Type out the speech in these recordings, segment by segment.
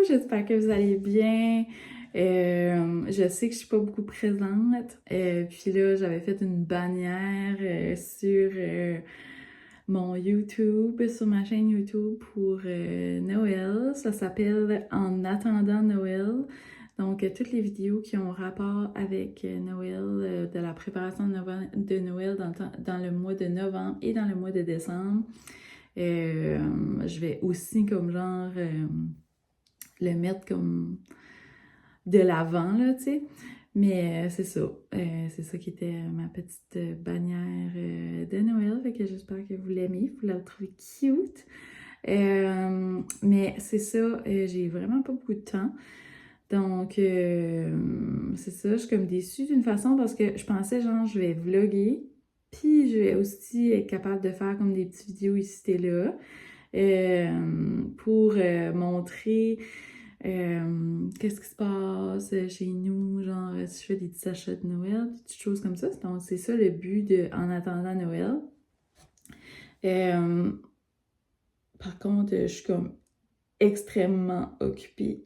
j'espère que vous allez bien. Je sais que je suis pas beaucoup présente. Puis là, j'avais fait une bannière sur mon YouTube, sur ma chaîne YouTube pour Noël. Ça s'appelle En attendant Noël. Donc, toutes les vidéos qui ont rapport avec Noël, de la préparation de Noël dans le mois de novembre et dans le mois de décembre. Je vais aussi comme genre le mettre comme de l'avant, là, tu sais. Mais c'est ça. C'est ça qui était ma petite bannière de Noël. Fait que j'espère que vous l'aimez, vous la trouvez cute. Mais c'est ça, j'ai vraiment pas beaucoup de temps. Donc, c'est ça, je suis comme déçue d'une façon parce que je pensais, genre, je vais vlogger, puis je vais aussi être capable de faire comme des petites vidéos ici et là pour montrer qu'est-ce qui se passe chez nous, genre, si je fais des petits achats de Noël, des petites choses comme ça. Donc, c'est ça le but de En attendant Noël. Par contre, je suis comme extrêmement occupée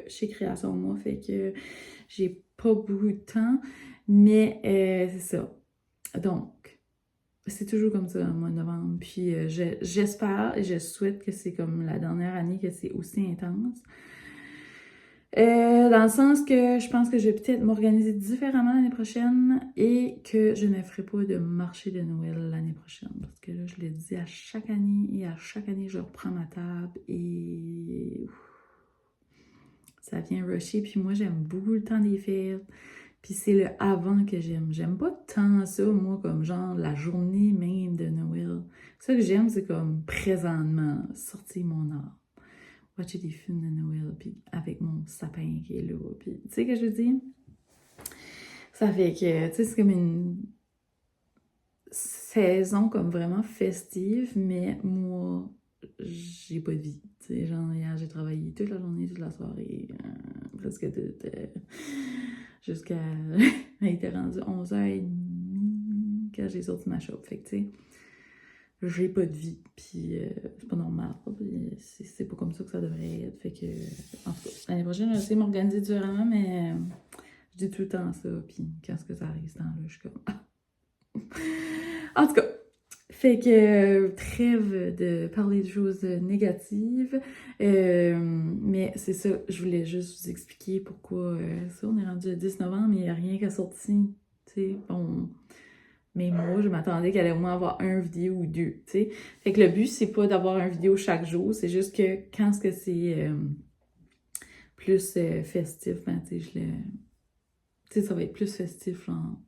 chez Création Moi, fait que j'ai pas beaucoup de temps, mais c'est ça. Donc, c'est toujours comme ça en mois de novembre, puis j'espère et je souhaite que c'est comme la dernière année que c'est aussi intense. Dans le sens que je pense que je vais peut-être m'organiser différemment l'année prochaine et que je ne ferai pas de marché de Noël l'année prochaine. Parce que là, je le dis à chaque année et à chaque année, je reprends ma table et ça vient rusher. Puis moi, j'aime beaucoup le temps des fêtes. Puis c'est le avant que j'aime. J'aime pas tant ça, moi, comme genre la journée même de Noël. Ça que j'aime, c'est comme présentement, sortir mon art. Watcher des films de Noël, puis avec mon sapin qui est là, puis tu sais ce que je veux dire? Ça fait que, tu sais, c'est comme une saison comme vraiment festive, mais moi, j'ai pas de vie. Tu sais, genre, hier, j'ai travaillé toute la journée, toute la soirée, presque toute, jusqu'à... Il était rendu 11h30 quand j'ai sorti ma shop, fait que, tu sais, j'ai pas de vie, puis c'est pas normal, c'est pas comme ça que ça devrait être, fait que, en tout cas, l'année prochaine, je vais essayer de m'organiser différemment, mais je dis tout le temps ça, puis quand est-ce que ça arrive ce temps-là, je suis comme... En tout cas, fait que trêve de parler de choses négatives, mais c'est ça, je voulais juste vous expliquer pourquoi ça, on est rendu le 10 novembre, mais il n'y a rien qui a sorti, tu sais, bon... Mais moi, je m'attendais qu'elle allait au moins avoir une vidéo ou deux, tu sais. Fait que le but, c'est pas d'avoir une vidéo chaque jour, c'est juste que quand est-ce que c'est plus festif, ben, tu sais, tu sais, ça va être plus festif, genre.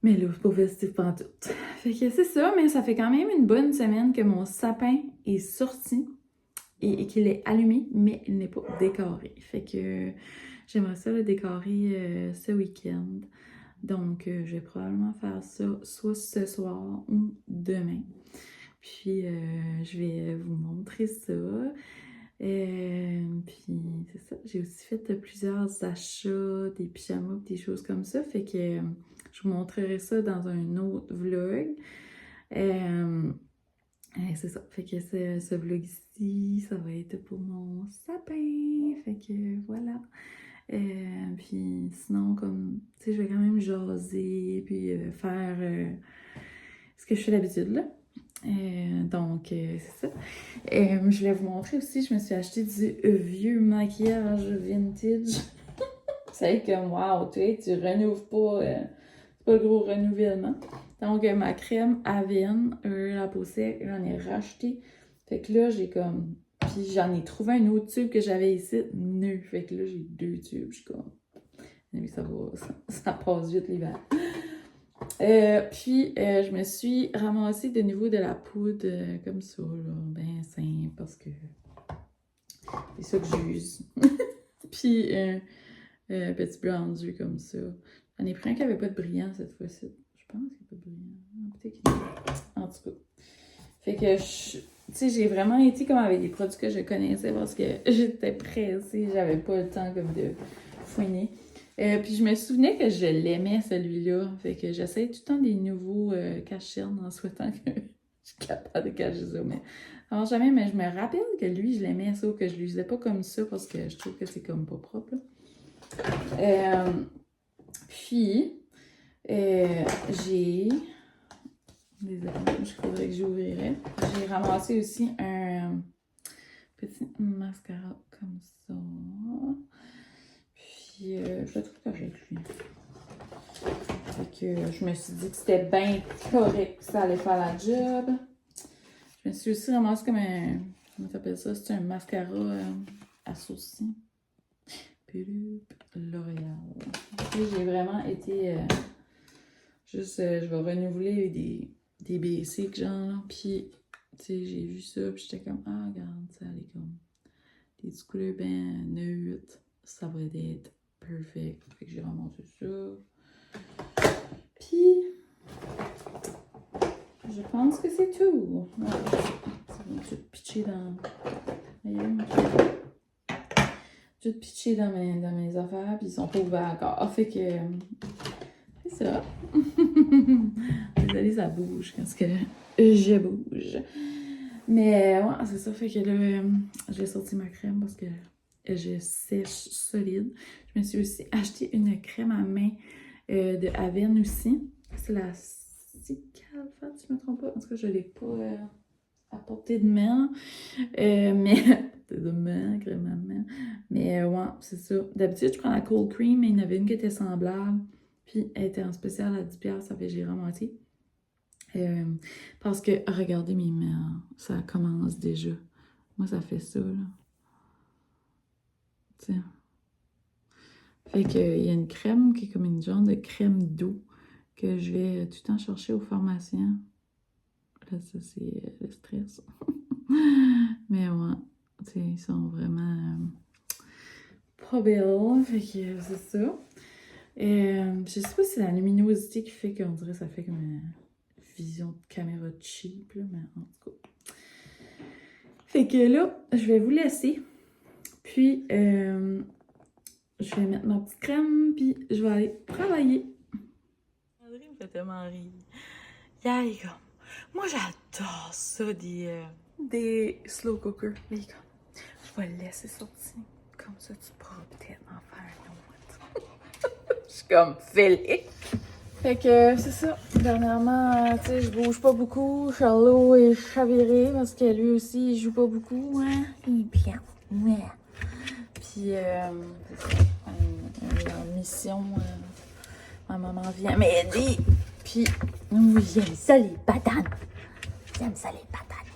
Mais là, c'est pas festif pantoute. Fait que c'est ça, mais ça fait quand même une bonne semaine que mon sapin est sorti et qu'il est allumé, mais il n'est pas décoré. Fait que j'aimerais ça le décorer ce week-end. Donc, je vais probablement faire ça soit ce soir ou demain. Puis, je vais vous montrer ça. Puis, c'est ça. J'ai aussi fait plusieurs achats, des pyjamas, des choses comme ça. Fait que je vous montrerai ça dans un autre vlog. C'est ça. Fait que ce vlog ici, ça va être pour mon sapin. Fait que voilà. Puis sinon, comme, tu sais, je vais quand même jaser, puis faire ce que je fais d'habitude, là. Donc, c'est ça. Je voulais vous montrer aussi, je me suis acheté du vieux maquillage vintage. C'est comme, wow, tu sais, tu renouves pas, c'est pas le gros renouvellement. Donc, ma crème Avène, la peau sec, j'en ai racheté. Fait que là, j'ai comme... Puis j'en ai trouvé un autre tube que j'avais ici, neuf. Fait que là, j'ai deux tubes. Je suis comme... Mais ça va, ça passe vite l'hiver. Puis, je me suis ramassée de nouveau de la poudre comme ça, là, bien simple, parce que c'est ça que j'use. Puis, petit blanc d'œuf comme ça. J'en ai pris un qui n'avait pas de brillant cette fois-ci. Je pense qu'il n'y a pas de brillant. Peut-être qu'il y a... En tout cas. Fait que, tu sais, j'ai vraiment été comme avec des produits que je connaissais parce que j'étais pressée. J'avais pas le temps comme de fouiner. Puis je me souvenais que je l'aimais celui-là. Fait que j'essaie tout le temps des nouveaux cachets en souhaitant que je suis capable de cacher ça. Mais Alors jamais, mais je me rappelle que lui, je l'aimais ça, que je l'utilisais pas comme ça parce que je trouve que c'est comme pas propre. Puis, j'ai... Désolée, je faudrait que j'ouvrirais. J'ai ramassé aussi un petit mascara comme ça. Puis, je le trouve correct, lui. Fait que je me suis dit que c'était bien correct, que ça allait faire la job. Je me suis aussi ramassé comme un... Comment t'appelles ça? C'est un mascara à sourcils. L'Oréal. J'ai vraiment été... juste, je vais renouveler des basics, genre. Puis, tu sais, j'ai vu ça, puis j'étais comme, ah, regarde, ça allait comme des petites couleurs bien neutres. Ça va être perfect. Fait que j'ai ramassé ça. Puis, je pense que c'est tout. Ouais. Ça va tout pitcher dans... Tout pitcher dans mes affaires, puis ils sont pas ouverts encore. Fait que... c'est ça. Désolée, ça bouge quand que je bouge. Mais ouais, c'est ça. Fait que là, j'ai sorti ma crème parce que je sèche solide. Je me suis aussi acheté une crème à main de Avène aussi. C'est la Cicalfat, si je me trompe pas. En tout cas, je l'ai pas à portée de main. Mais... de main, crème à main. Mais ouais, c'est ça. D'habitude, je prends la cold cream, mais il y en avait une qui était semblable. Puis elle était en spécial à 10$, ça fait que j'ai ramassé. Parce que, regardez mes mains, ça commence déjà. Moi, ça fait ça, là. Tiens. Fait que, il y a une crème qui est comme une genre de crème d'eau que je vais tout le temps chercher au pharmacien. Là, ça, c'est le stress. Mais ouais, tu sais, ils sont vraiment pas belles. Fait que c'est ça. Je sais pas si c'est la luminosité qui fait qu'on dirait que ça fait comme une vision de caméra cheap, là, mais en tout cas. Fait que là, je vais vous laisser. Puis, je vais mettre ma petite crème, puis je vais aller travailler. André me fait tellement rire. Yeah, il est comme... Moi, j'adore ça, des slow cookers. Mais il est comme... Je vais le laisser sortir. Comme ça, tu pourras peut-être en faire un autre. Je suis comme, fais-le. Fait que c'est ça. Dernièrement, tu sais, je bouge pas beaucoup. Charlot est chaviré parce que lui aussi, il joue pas beaucoup. Hein? Il est bien. Ouais. Puis, c'est ça. En mission, ma maman vient m'aider. Puis, oui, j'aime ça, les patates. J'aime ça, les patates.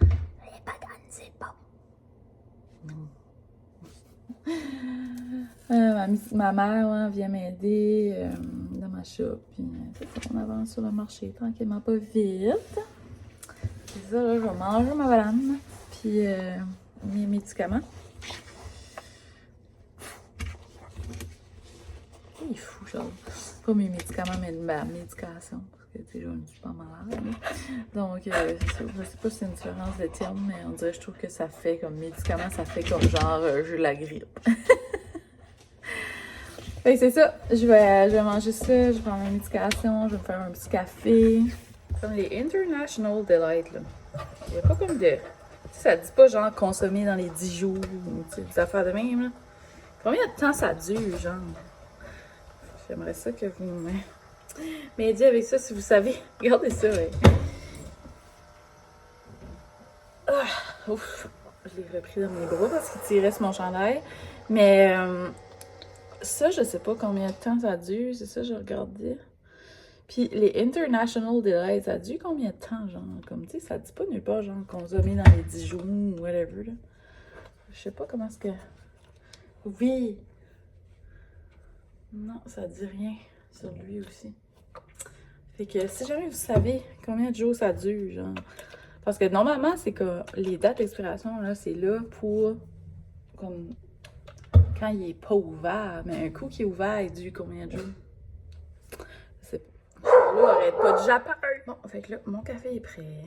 Les patates, c'est bon. Ma mère vient m'aider dans ma shop. Puis, c'est ça, on avance sur le marché tranquillement, pas vite. Puis ça, là, je vais manger ma banane. Puis, mes médicaments. Il est fou, genre. Pas mes médicaments, mais ma médication. Parce que, tu sais, je ne suis pas malade. Donc, c'est ça. Je sais pas si c'est une différence de terme, mais on dirait, je trouve que ça fait comme médicament, ça fait comme genre, j'ai la grippe. Fait que c'est ça. Je vais manger ça, je vais prendre ma médication, je vais me faire un petit café. Comme les International Delight, là. Il n'y a pas comme de... Ça dit pas genre consommer dans les 10 jours ou des affaires de même, là. Combien de temps ça dure, genre? J'aimerais ça que vous m'aidiez avec ça, si vous savez. Regardez ça, ouais. Ah, ouf. Je l'ai repris dans mes bras parce qu'il tirait sur mon chandail. Mais ça, je sais pas combien de temps ça dure. C'est ça, je regardais. Puis les International Delight, ça dure combien de temps, genre? Comme, tu sais, ça dit pas nulle part, genre, consommer dans les 10 jours ou whatever, là. Je sais pas comment est-ce que... Oui! Non, ça dit rien sur lui aussi. Fait que si jamais vous savez combien de jours ça dure, genre... Parce que normalement, c'est que les dates d'expiration, là, c'est là pour... Comme... Quand il est pas ouvert. Mais un coup qui est ouvert, il dure combien de jours? Je sais pas. Là, arrête pas de japper! Bon, fait que là, mon café est prêt.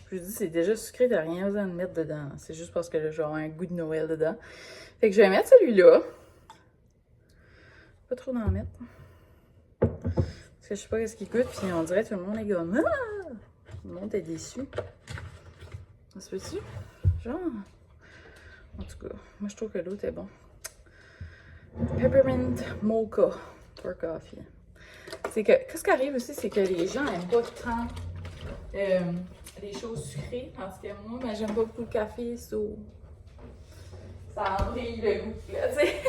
Je vous dis, c'est déjà sucré, t'as rien besoin de mettre dedans. C'est juste parce que là, je vais avoir un goût de Noël dedans. Fait que je vais mettre celui-là. Pas trop d'en mettre. Parce que je sais pas ce qu'il coûte, puis on dirait tout le monde est comme... Ah! Tout le monde est déçu. Ça se peut-tu? Genre. En tout cas, moi je trouve que l'autre est bon. Peppermint Mocha for coffee. C'est que, qu'est-ce qui arrive aussi, c'est que les gens n'aiment pas tant les choses sucrées. Parce que moi, ben, j'aime pas beaucoup le café, ça embrille le goût, là, tu sais.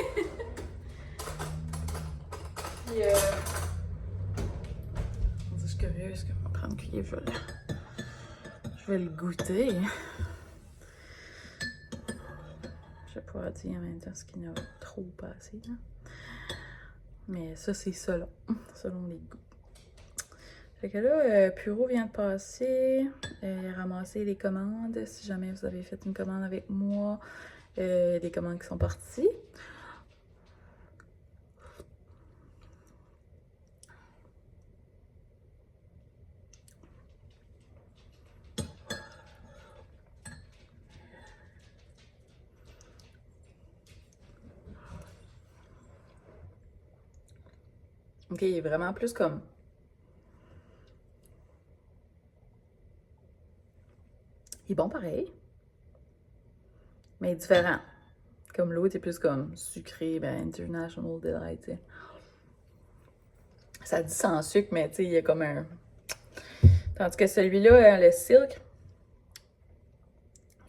Puis, je suis curieuse, je vais prendre une cuillère, je vais le goûter. Je vais pouvoir dire en même temps ce qu'il y en a trop passé. Là. Mais ça, c'est selon les goûts. Fait que là, Puro vient de passer. Il a ramassé les commandes. Si jamais vous avez fait une commande avec moi, des commandes qui sont parties. Ok, il est vraiment plus comme... Il est bon pareil, mais différent. Comme l'autre est plus comme sucré, ben International Delight, tu sais. Ça dit sans sucre, mais tu sais, il y a comme un... Tandis que celui-là, le Silk,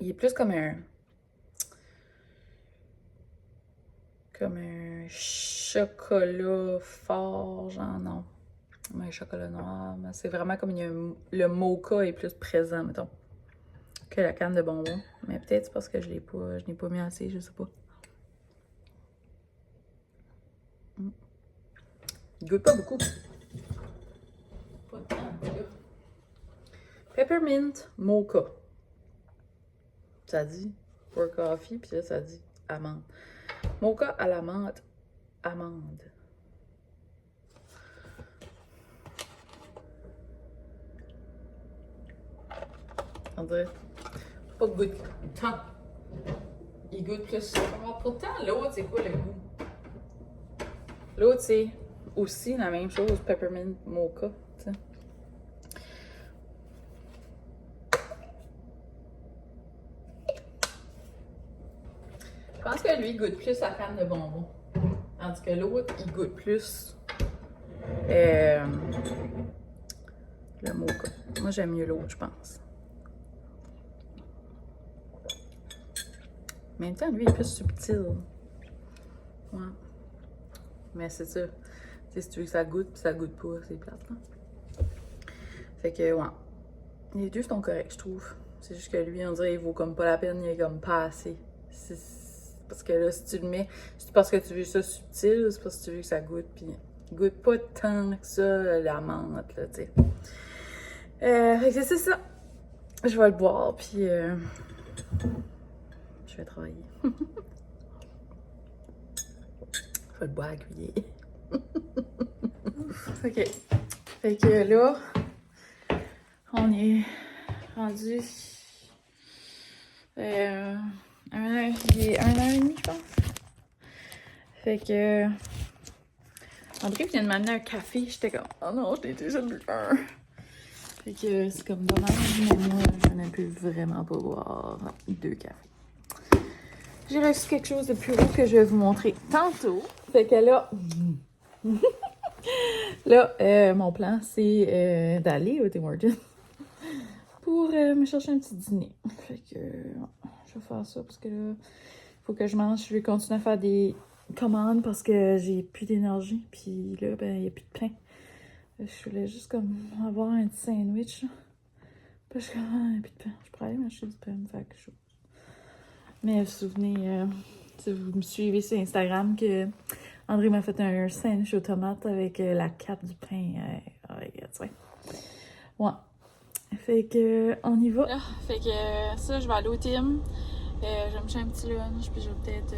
il est plus comme un... Comme un chocolat fort, genre non. Un chocolat noir, mais c'est vraiment comme le mocha est plus présent, mettons, que la canne de bonbons. Mais peut-être c'est parce que je n'ai pas mis assez, je sais pas. Il goûte pas beaucoup. Pas tant, là. Peppermint Mocha. Ça dit pour coffee, puis là, ça dit amande. Mocha à la menthe, amande. On dirait pas de goût tant. Il goûte plus. Oh, pourtant, l'autre, c'est quoi le goût? L'autre, c'est aussi la même chose, Peppermint Mocha. T'sais. Je pense que lui, il goûte plus la canne de bonbons. Tandis que l'autre, il goûte plus le mocha. Moi, j'aime mieux l'autre, je pense. En même temps, lui, il est plus subtil. Ouais. Mais c'est ça. T'sais, si tu veux que ça goûte, puis ça goûte pas, c'est plate, là. Fait que, ouais. Les deux sont corrects, je trouve. C'est juste que lui, on dirait, il vaut comme pas la peine, il est comme pas assez. Parce que là, si tu le mets, c'est parce que tu veux ça subtil, c'est parce que tu veux que ça goûte, puis il goûte pas tant que ça, la menthe, là, tu sais. Fait que c'est ça. Je vais le boire, puis je vais travailler. Je vais le boire à cuillère. OK. Fait que là, on est rendu il est 1h30, je pense. Fait que André vient de m'amener un café. J'étais comme, oh non, je l'ai déjà bu un. Fait que c'est comme dommage, mais moi, je ne peux vraiment pas boire 2 cafés. J'ai reçu quelque chose de plus haut que je vais vous montrer tantôt. Fait que là, mon plan, c'est d'aller au Tim Hortons pour me chercher un petit dîner. Fait que je vais faire ça parce que là, il faut que je mange. Je vais continuer à faire des commandes parce que j'ai plus d'énergie. Puis là, ben, il n'y a plus de pain. Je voulais juste comme avoir un petit sandwich. Là. Puis je suis comme, il n'y a plus de pain. Je pourrais aller m'acheter du pain, me faire quelque chose. Mais vous vous souvenez, si vous me suivez sur Instagram, que André m'a fait un sandwich aux tomates avec la cape du pain. Tiens. Ouais. Fait que, on y va. Fait que ça, je vais aller au Tim. Je vais me faire un petit lunch, puis je vais peut-être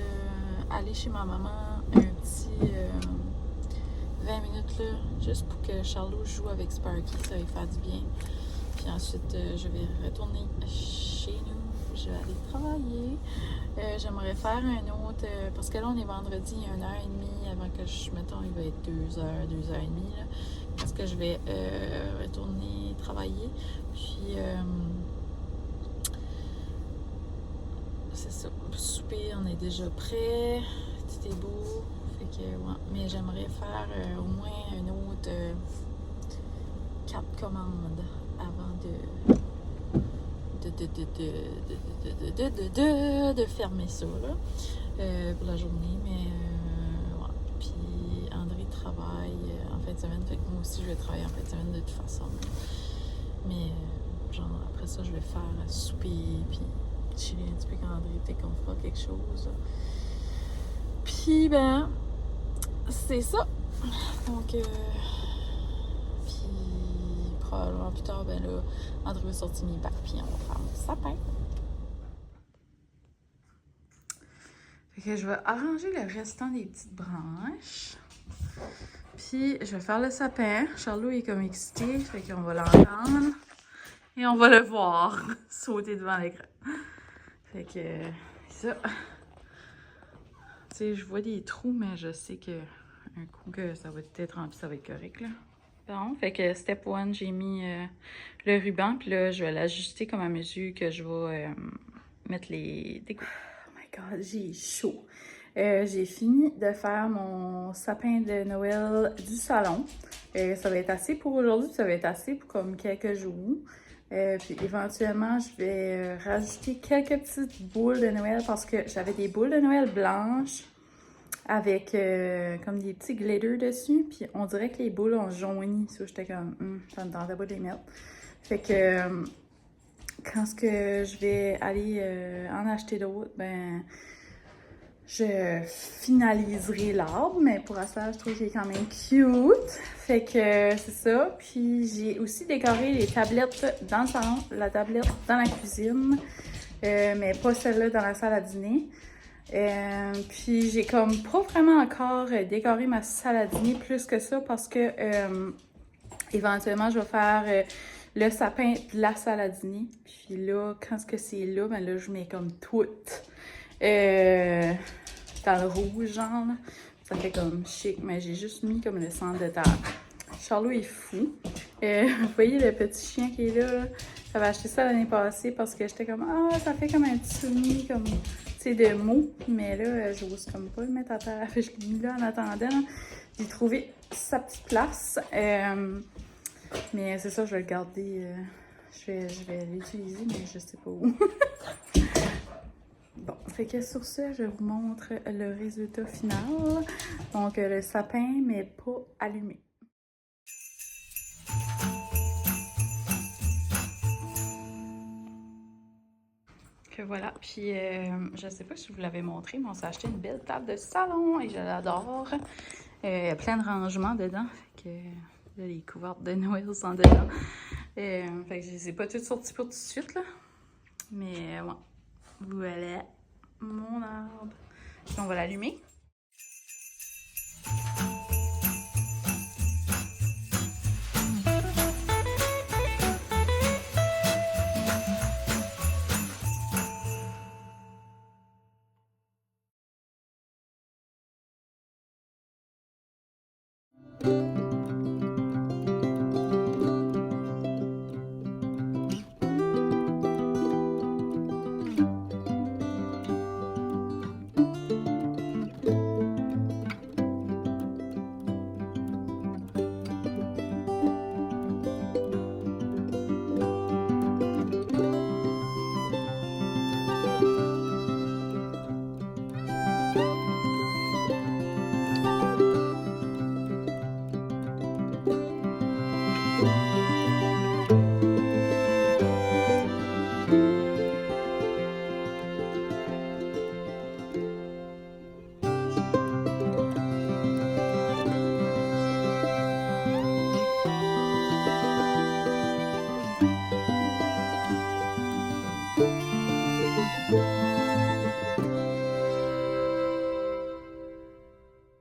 aller chez ma maman un petit 20 minutes, là, juste pour que Charlot joue avec Sparky, ça va lui faire du bien. Puis ensuite, je vais retourner chez nous. Je vais aller travailler. J'aimerais faire un autre, parce que là, on est vendredi, il y a 1h30 avant que mettons, il va être 2h, 2h30, là. Parce que je vais retourner travailler. Puis, souper, on est déjà prêt. Tout est beau. Fait que, ouais. Mais j'aimerais faire au moins une autre 4 commandes avant de fermer ça, là, pour la journée. Mais, ouais. Puis, André travaille en fin de semaine. Fait que moi aussi, je vais travailler en fin de semaine de toute façon. Mais, genre, après ça, je vais faire souper, puis chiller un petit peu quand André, peut-être qu'on fera quelque chose. Puis, ben, c'est ça. Donc, puis, probablement plus tard, ben là, André va sortir mes bacs, puis on va faire mon sapin. Fait que je vais arranger le restant des petites branches. Puis, je vais faire le sapin. Charlot est comme excité, fait qu'on va l'entendre. Et on va le voir sauter devant l'écran. Fait que, ça. Tu sais, je vois des trous, mais je sais que un coup que ça va être rempli, ça va être correct, là. Bon, fait que step 1, j'ai mis le ruban, puis là, je vais l'ajuster comme à mesure que je vais mettre les découpes. Oh my God, j'ai chaud. J'ai fini de faire mon sapin de Noël du salon. Ça va être assez pour aujourd'hui, ça va être assez pour comme quelques jours. Puis éventuellement, je vais rajouter quelques petites boules de Noël parce que j'avais des boules de Noël blanches avec comme des petits glitters dessus. Puis on dirait que les boules ont jauni. Ça, j'étais comme, ça me tentait pas de les mettre. Fait que quand je vais aller en acheter d'autres, ben je finaliserai l'arbre, mais pour l'instant, je trouve qu'il est quand même cute. Fait que c'est ça. Puis j'ai aussi décoré les tablettes dans le salon, la tablette dans la cuisine, mais pas celle-là dans la salle à dîner. Puis j'ai comme pas vraiment encore décoré ma salle à dîner plus que ça parce que éventuellement, je vais faire le sapin de la salle à dîner. Puis là, quand c'est là, ben là, je mets comme tout dans le rouge, genre. Là. Ça fait comme chic, mais j'ai juste mis comme le centre de table. Charlot est fou. Vous voyez le petit chien qui est là? J'avais acheté ça l'année passée parce que j'étais comme, ah, ça fait comme un petit souvenir, comme, tu sais, de mots. Mais là, j'ose comme pas le mettre à terre. Je l'ai mis là en attendant. J'ai trouvé sa petite place. Mais c'est ça, je vais le garder. Je vais l'utiliser, mais je sais pas où. Bon, fait que sur ce, je vous montre le résultat final. Donc, le sapin, mais pas allumé. Que voilà, puis je sais pas si je vous l'avais montré, mais on s'est acheté une belle table de salon et je l'adore. Il y a plein de rangements dedans, fait que là, les couvertes de Noël sont dedans. Fait que je les ai pas toutes sorties pour tout de suite, là. Mais bon, voilà mon arbre. Puis on va l'allumer.